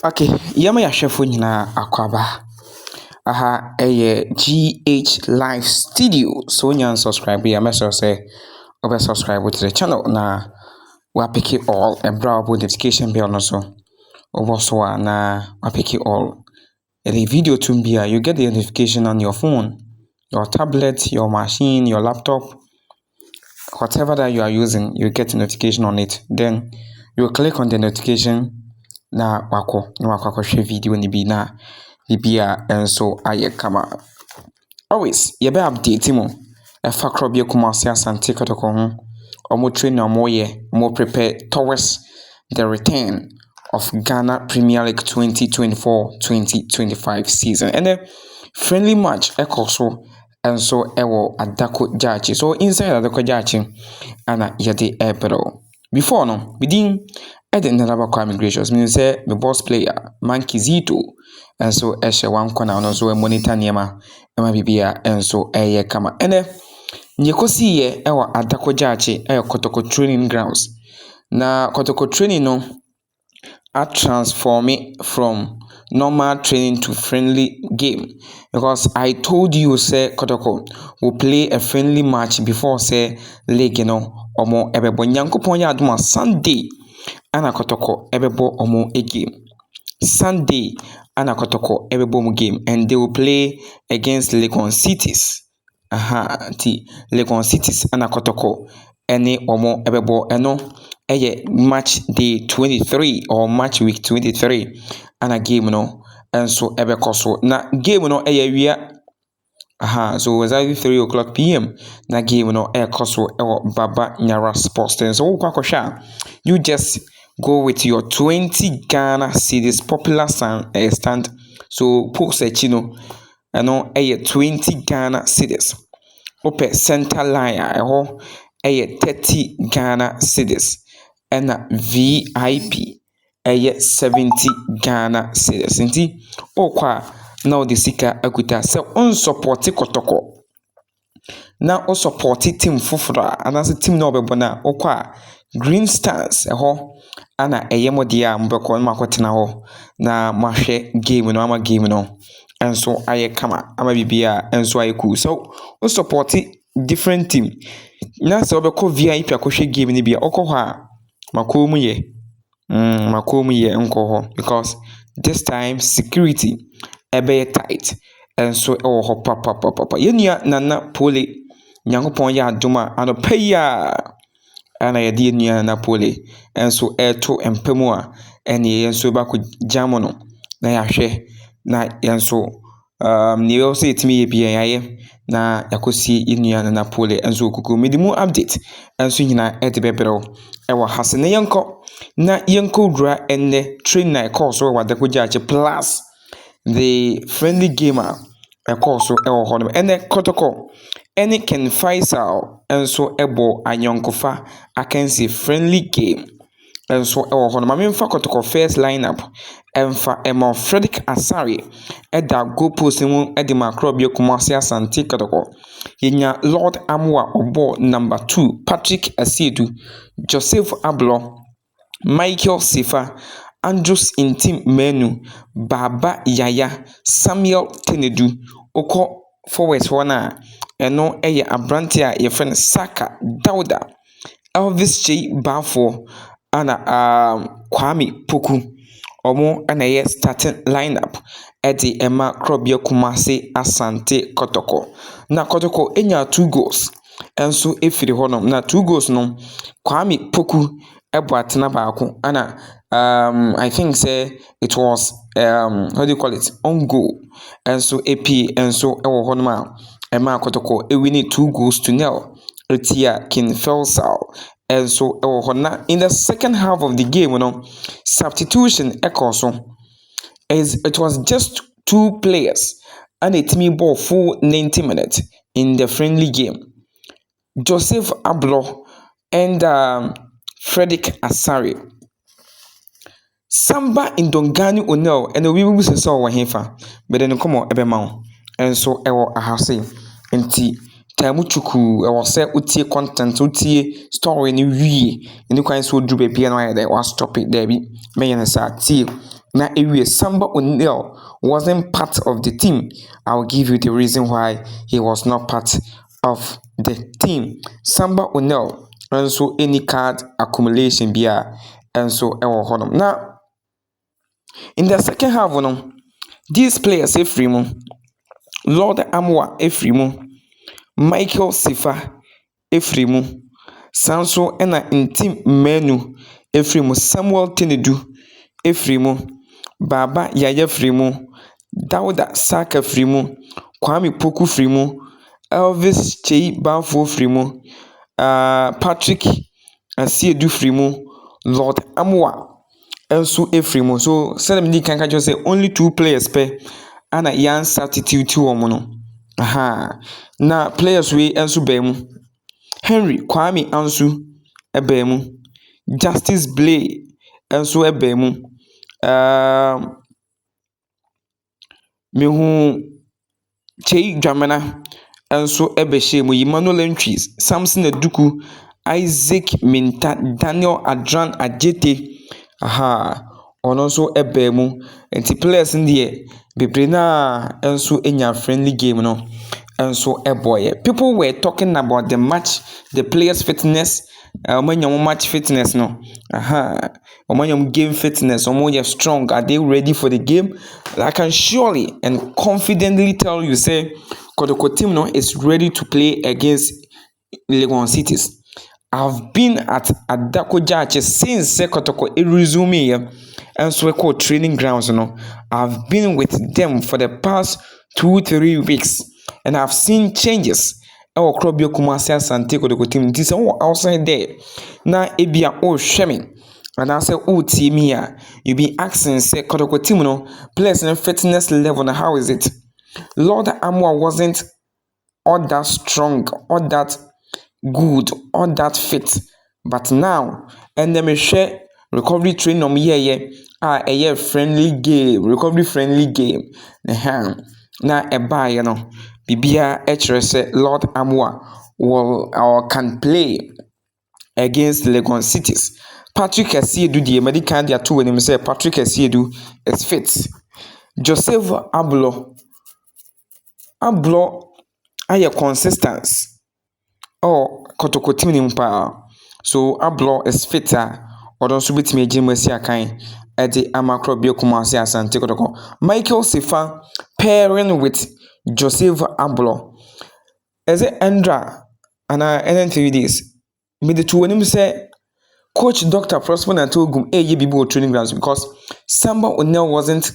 Okay, yama ya hwefo nyina akwaba. Aha GH Live Studio. So nyan subscribe ya message say obe subscribe to the channel na wa pick it all and browse notification bell no so. Obo so na wa pick it all. The video tumbia you get the notification on your phone, your tablet, your machine, your laptop, whatever that you are using, you get a notification on it. Then you click on the notification na wako share video ni bi na bibia enso aye kama. Always you be update mo e fa krobie Kumasi Asante Kotoko ho omo train omo ye mo prepare towards the return of Ghana Premier League 2024-2025 season and the friendly match ekoso enso ewo Adako Jachi. So inside Adako Jachi ana yede ebro before no within Eden Nalaba Kwame gracious means say the boss player Monkey Zito and so eshe one corner on so monitor niema ema bibia and so eye kama ene nyekosi ye ewa Adako Jachi Kotoko training grounds na Kotoko training no a transform it from normal training to friendly game because I told you say Kotoko will play a friendly match before say league omo ebebo nyankopon ya aduma Sunday ana Kotoko ebebo omo a game Sunday ana Kotoko ebebo omo game and they will play against Legon Cities Legon Cities ana Kotoko ene omo ebebo eno match day 23 or match week 23 and a game no and so ebekoso na game no wia so exactly 3 o'clock p.m. na game no koso Baba Nyara Sports and so kwakosha you just go with your 20 Ghana cedis popular stand so post chino no 20 Ghana cedis ope center line 30 Ghana cedis and VIP 70 Ghana cedis. Nti okwa na odi sika akuta se on support Kotoko na o support team fufura anase team na obebo na okwa Green Stars ana modia mbeko makotena ho na mahwe game no ama game no enso aye kama ama bibia enso aye cool so o support different team na se obeko VIP akohwe game ni bia okọ ho a makomu ye nko ho because this time security ebe tight and so ho papa yenia nana pole nyankopon ya adoma anopeya ana yede yenia na pole and so eto empemu a ene yenso ba ko jamo no na yahwe na yenso ni we say etimi ye bia yaye na yakosi yenia na pole enso kuku medimu update enso nyina edebebero ewa hasene yenko na yenko dra enne train na course wa Adako Jachi plus the friendly gamer course ewo hono ene Kotoko ene Ken Faisal enso ebo anyonkofa akensi friendly game enso ewo hono mamemfa Kotoko first lineup emfa emo Frederick Asari eda go post mu edima krobie Kumasi Asante Kotoko yenya Lord Amwa obo number 2 Patrick Asiedu Joseph Ablo Michael Sifa Andrews Intim Menu Baba Yaya Samuel Tenedu oko forward wana eno abrante a ye friend Saka Dauda Elvis J Bafo ana Kwame Poku omo ana starting lineup edi Emma Krobie Kumasi Asante Kotoko na Kotoko enya 2 goals enso efiri honom na 2 goals no Kwame Poku atena baako ana I think say it was how do you call it on goal enso AP enso ewo honom a Emma Kotoko ewini 2 goals to nil etia King Faisal enso ewo hona in the second half of the game substitution ekoso it was just 2 players and a team ball full 90 minutes in the friendly game. Joseph Ablo and Frederick Asari Samba Indongani Onel and we will say so hefa but then come on ebema and so ewo ahase nti tamuchuku ewo say utie content utie story ni wie ni kwan so dru bia na ya dey was stop it there bi me yen sa tie na ewie Samba O'Neal wasn't part of the team. I'll give you the reason why he was not part of the team. Samba O'Neal so any card accumulation bia so ɛwɔ hɔnom. Now in the second half these players efiri mu, Lord Amwa efiri mu, Michael Sifa efiri mu, sanso ɛna Ntim Menu efiri mu, Samuel Tenedu efiri mu, Baba Yaya efiri mu, Dauda Saka efiri mu, Kwame Poku efiri mu, Elvis Chei Banfo efiri mu, Patrick Asiedu efiri mu, Lord Amwa enso efiri mu. So sɛdeɛ medi kan ka kyerɛ sɛ only 2 players pɛ ana yan substitute wɔn no. Na players we enso baa mu. Henry Kwame anso baa mu. Justice Blay enso baa mu. Mehu Chei Dwamena enso bɛhyɛ mu. Emmanuel Entries, Samson Eduku, Isaac Minta, Daniel Adran Ajete ono nso baa mu. Nti players ndie bebre na enso enya friendly game no enso boy. People were talking about the match, the players fitness, omanyam match fitness no. Omanyam game fitness, omoye strong, are they ready for the game? I can surely and confidently tell you say Kotoko team no is ready to play against Legon Cities. I've been at Adako Jache since Kotoko resume here and so called training grounds. I've been with them for the past 2-3 weeks and I've seen changes. Our Krobio Kumasi Asante Kotoko team. This is outside there. Now Ebia Shemi. And I say, team here. You be asking, say Kotoko team players in fitness level. How is it? Lord Amwa wasn't all that strong, all that good, all that fit, but now and them share recovery training a friendly game, recovery friendly game. Na buy bibia say Lord Amwa will or can play against Legon Cities. Patrick Asiedu the medical dia two when him say Patrick Asiedu is fit. Joseph Ablo aye consistent. Kotoko team ni mpa. So Ablo is fitter. Odon so bitimi agim asi akan ede amakro bia Kumasi Asante Kotoko. Michael Sifa pairing with Joseph Ablo. Is it Andra and anything this? Me the two when him say Coach Dr. Prosper and Ogum bibo training grounds because Samba O'Neal wasn't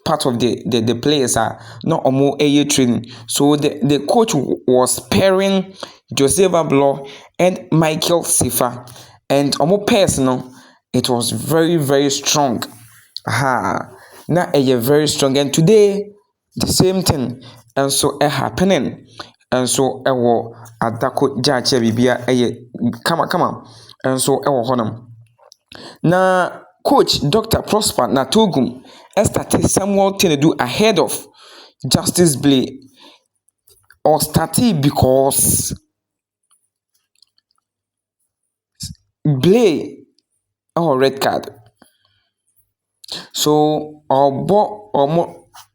part of the players not more training. So the coach was pairing Joseph Ablo and Michael Sifa, and more personal, it was very, very strong. Now very strong, and today the same thing, and so happening, and so Adako Jache Bibia come on, and so honum. Now Coach Dr. Prosper na Ogum started Samuel Tenedu ahead of Justice Blay, or started because Blay red card. So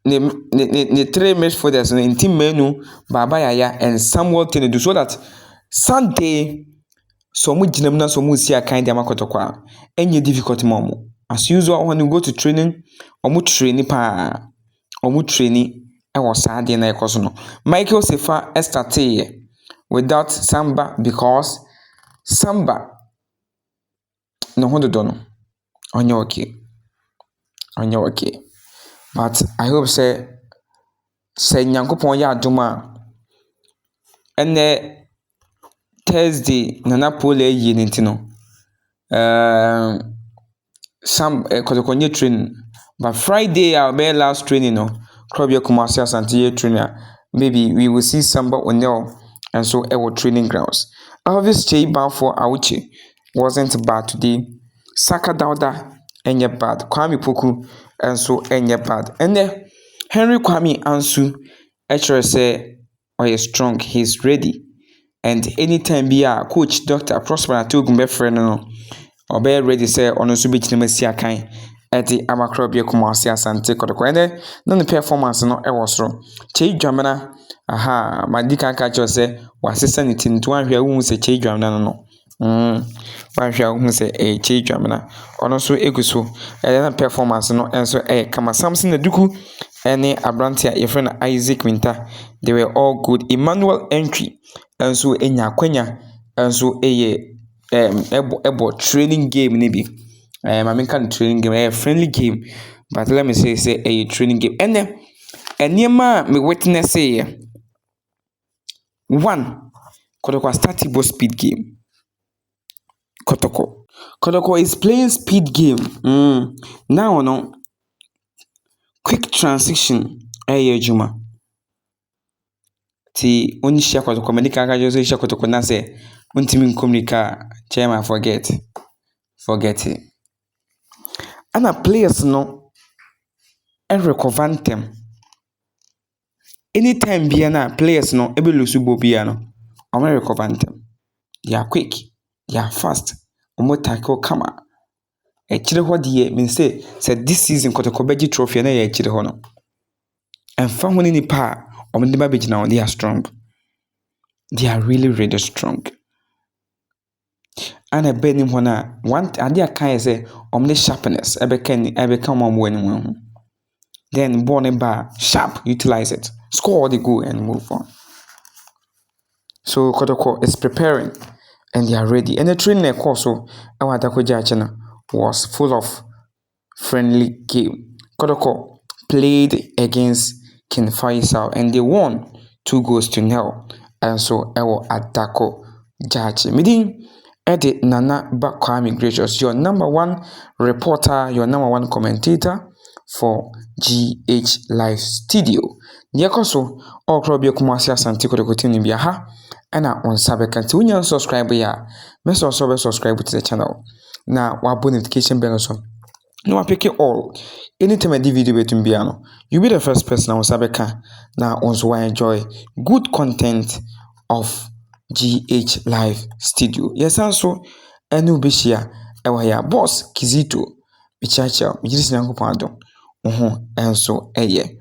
the 3 midfielders in Team Menu, Baba Yaya and Samuel Tenedu, so that Sunday so mu jinam na so mu si akan de amakotokwa enye difficult momo. As usual when you go to training, omu train e was sad na ekoso no. Michael Sifa started without Samba because Samba no hondo dono. Onye okay. But I hope say Nyankopon ya adoma ene Thursday Nana Pole ye nintino. Some Kotoko training, but Friday our last training Krobia Kumasi Asante trainer. Maybe we will see Samba O'Neal and so our training grounds. Elvis Chei Banfo Auchi wasn't bad today. Saka Dauda enye bad. Kwame Poku and so enye bad. And then Henry Kwame Ansu actually say strong, he's ready. And anytime be a coach Dr. Prosper and Ogum friend or be ready say on so bit na masi akan ɛde amakro bi Kumasi Asante Kotoko ene na ne performance no ɛwɔ soro Chei Dwamena aha madi kan ka cho se wasesa ne tim to ahwe awu se Chei Dwamena no ahwe awu se Chei Dwamena ono so eguso na performance no enso kama Samson Aduku ene Abrantia your friend Isaac Winter they were all good Emmanuel Entry enso enya kwanya enso ebo training game ni bi I mean kind of training game a friendly game but let me say a training game and then me witness say one Kotoko starting both speed game Kotoko is playing speed game now no quick transition juma ti oni share Kotoko medical ka just share Kotoko na say untimi nkomrika chairman forget it ana players no recover them anytime biana players no ebe lose ball biano omo recover them they are quick they are fast omo tackle kama chire ho de mean say this season Kotoko beji trophy na ya chire ho no emfa ho ni pa omo de ba beji na they are strong they are really strong ana benim ho na one ade akan say omo sharpness ebe kan omo wani ho then ball and bar sharp utilize it score the goal and move on so Kotoko is preparing and they are ready and the training course so our Adako was full of friendly game Kotoko played against King Faisal and they won 2-0 and so our Adako Jache meeting edit Nana Kwame Gracious your number one reporter your number one commentator for GH Live Studio. Niakoso okro bi Kumasi Asante Kotoko tini bi ha na on sabe kan ti unya subscribe ya me so subscribe to the channel na wa notification bell so no pick it all anytime I do video betum bia no you be the first person on sabe kan na on so enjoy good content of GH Live Studio. Yes also enu be share ewa ya boss Kizito bichacha mijirisi nyankopon adom enso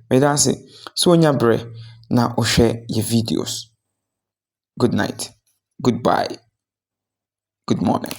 medase so onya bre na ohwe ye videos good night goodbye good morning